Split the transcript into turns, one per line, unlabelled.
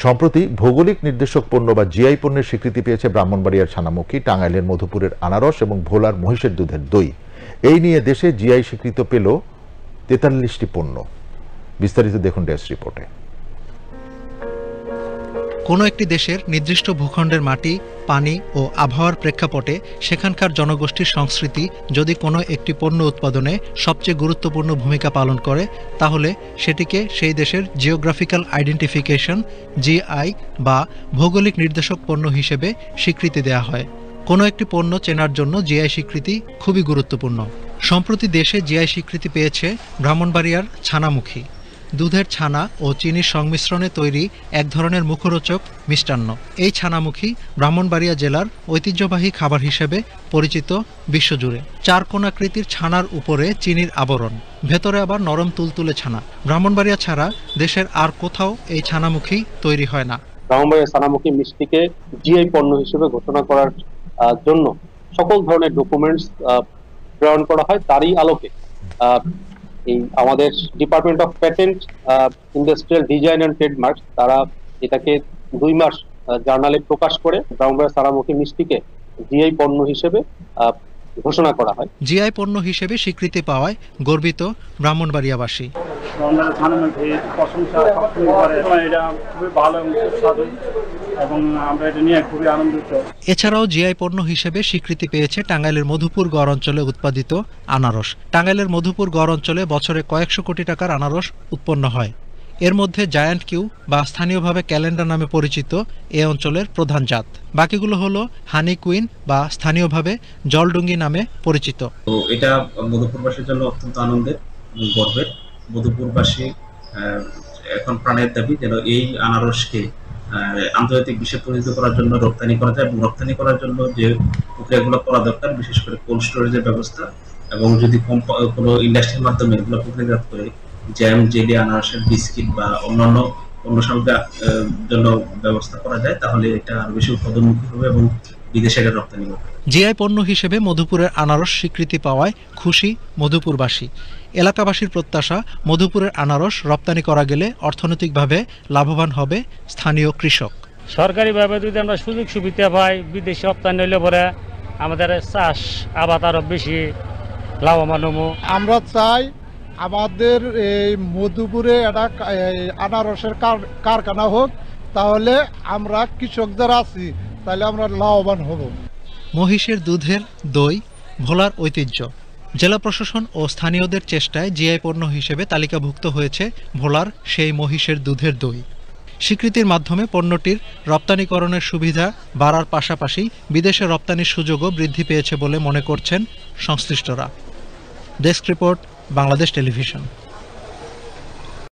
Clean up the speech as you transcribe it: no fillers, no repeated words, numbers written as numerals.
সম্প্রতি ভৌগোলিক নির্দেশক পণ্য বা জিআই পণ্যের স্বীকৃতি পেয়েছে ব্রাহ্মণবাড়িয়ার ছানামুখী, টাঙ্গাইলের মধুপুরের আনারস এবং ভোলার মহিষের দুধের দই। এই নিয়ে দেশে জিআই স্বীকৃতি পেল ৪৩টি পণ্য। বিস্তারিত দেখুন ডেস্ক রিপোর্টে।
কোনো একটি দেশের নির্দিষ্ট ভূখণ্ডের মাটি, পানি ও আবহাওয়ার প্রেক্ষাপটে সেখানকার জনগোষ্ঠীর সংস্কৃতি যদি কোনো একটি পণ্য উৎপাদনে সবচেয়ে গুরুত্বপূর্ণ ভূমিকা পালন করে, তাহলে সেটিকে সেই দেশের জিওগ্রাফিক্যাল আইডেন্টিফিকেশন জিআই বা ভৌগোলিক নির্দেশক পণ্য হিসেবে স্বীকৃতি দেওয়া হয়। কোনো একটি পণ্য চেনার জন্য জিআই স্বীকৃতি খুবই গুরুত্বপূর্ণ। সম্প্রতি দেশে জিআই স্বীকৃতি পেয়েছে ব্রাহ্মণবাড়িয়ার ছানামুখী। দুধের ছানা ও চিনির সংমিশ্রণে তৈরি এক ধরনের মুখরোচক মিষ্টান্ন। এই ছানামুখী ব্রাহ্মণবাড়িয়া জেলার ঐতিহ্যবাহী খাবার হিসেবে পরিচিত বিশ্বজুড়ে। চারকোণাকৃতির ছানার উপরে চিনির আবরণ, ভেতরে আবার নরম তুলতুলে ছানা। ব্রাহ্মণবাড়িয়া ছাড়া দেশের আর কোথাও এই ছানামুখী তৈরি হয় না।
ব্রাহ্মণবাড়িয়া ছানামুখী মিষ্টিকে জিআই পণ্য হিসেবে ঘোষণা করার জন্য সকল ধরনের ডকুমেন্টস গ্রহণ করা হয়। তারই আলোকে এই আমাদের department of patent, industrial design and trademark তারা এটাকে 2 মাস জার্নালে প্রকাশ করে ব্রাহ্মণবাড়িয়া ছানামুখী মিষ্টিকে জিআই পণ্য হিসেবে ঘোষণা করা হয়।
জিআই পণ্য হিসেবে স্বীকৃতি পাওয়ায় গর্বিত ব্রাহ্মণবাড়িয়াবাসী। এছাড়াও জিআই পণ্য হিসেবে স্বীকৃতি পেয়েছে টাঙ্গাইলের মধুপুর গড় অঞ্চলে উৎপাদিত আনারস। টাঙ্গাইলের মধুপুর গড় অঞ্চলে বছরে কয়েকশো কোটি টাকার আনারস উৎপন্ন হয়। এর মধ্যে জায়ান্ট কিউ বা স্থানীয়ভাবে ক্যালেন্ডার নামে পরিচিত এ অঞ্চলের প্রধান জাত। বাকিগুলো হলো হানি কুইন বা স্থানীয়ভাবে জলডুঙ্গি নামে পরিচিত।
তো এটা মধুপুরবাসীর জন্য অত্যন্ত আনন্দের এবং গর্বের। মধুপুরবাসী এখন প্রাণের দাবি যেন এই আনারসকে আন্তর্জাতিক বিশ্বে পরিচিত করার জন্য রপ্তানি করা যায়, এবং রপ্তানি করার জন্য যে প্রক্রিয়াগুলো করা দরকার, বিশেষ করে কোল্ড স্টোরেজের ব্যবস্থা, এবং যদি কোনো ইন্ডাস্ট্রির মাধ্যমে এগুলো প্রক্রিয়াজাত করে জ্যাম, জেলি, আনারসের বিস্কিট বা অন্যান্য পণ্য সামগ্রীর জন্য ব্যবস্থা করা যায়, তাহলে এটা আরো বেশি উৎপাদনমুখী হবে এবং বিদেশে এটা রপ্তানি হবে।
জিআই পণ্য হিসেবে মধুপুরের আনারস স্বীকৃতি পাওয়ায় খুশি মধুপুরবাসী। এলাকাবাসীর প্রত্যাশা, মধুপুরের আনারস রপ্তানি করা গেলে অর্থনৈতিকভাবে লাভবান হবে স্থানীয় কৃষক।
সরকারিভাবে যদি আমরা সুযোগ সুবিধা পাই, বিদেশে রপ্তানি হইলে পরে আমাদের চাষ আবাদ আরো বেশি লাভবান হবো।
আমরা চাই আমাদের এই মধুপুরে একটা আনারসের কারখানা হোক, তাহলে আমরা কৃষক যারা আছি তাহলে আমরা লাভবান হব।
মহিষের দুধের দই ভোলার ঐতিহ্য। জেলা প্রশাসন ও স্থানীয়দের চেষ্টায় জিআই পণ্য হিসেবে তালিকাভুক্ত হয়েছে ভোলার সেই মহিষের দুধের দই। স্বীকৃতির মাধ্যমে পণ্যটির রপ্তানিকরণের সুবিধা বাড়ার পাশাপাশি বিদেশে রপ্তানির সুযোগও বৃদ্ধি পেয়েছে বলে মনে করছেন সংশ্লিষ্টরা। Desk report, Bangladesh television.